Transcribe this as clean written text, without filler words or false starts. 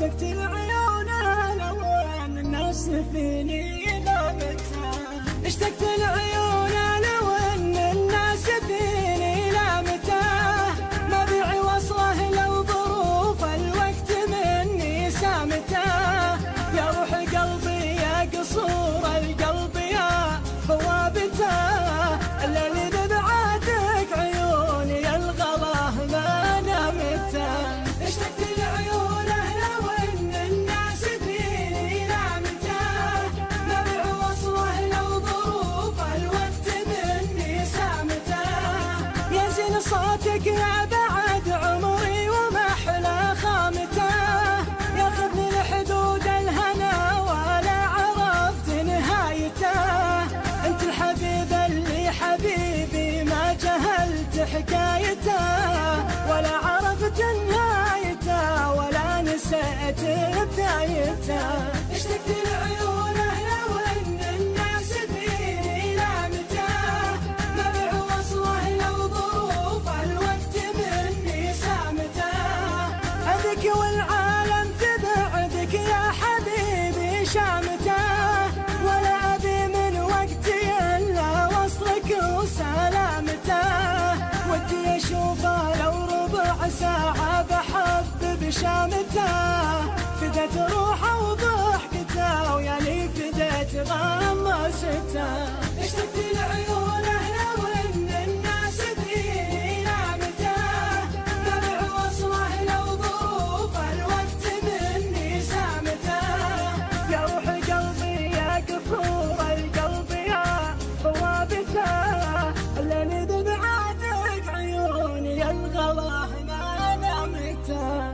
اشتقت لعيونه لو ان الناس فيني لامتها، اشتقت لعيونه لو ان الناس فيني لامتها، ما بيعي وصله لو ظروف الوقت مني سامتها، يا روح قلبي يا قصور القلب يا بوابته، الليل ببعادك عيوني الغلا ما نامتها، اشتقت لعيونه لو ان الناس فيني لامتها، ما بيعي وصله لو ظروف الوقت مني سامتها، يا زين صوتك يا بعد عمري وما احلى خامته، ياخذني لحدود الهنا ولا عرفت نهايته، انت الحبيب اللي حبيبي ما جهلت حكايته، ولا عرفت نهايته ولا نسيت بدايته، اشتقت لعيونه لو ان الناس فيني لامته، ما بيعي وصله لو ظروف الوقت مني سامته، أبيك والعالم في بعدك يا حبيبي شامته، ولا أبي من وقتي إلا وصلك وسلامته، ودي أشوفه لو ربع ساعة بحب بشامته، فدت روحه وضحكته ويا لي فدت غمسته، اشتقت لعيونه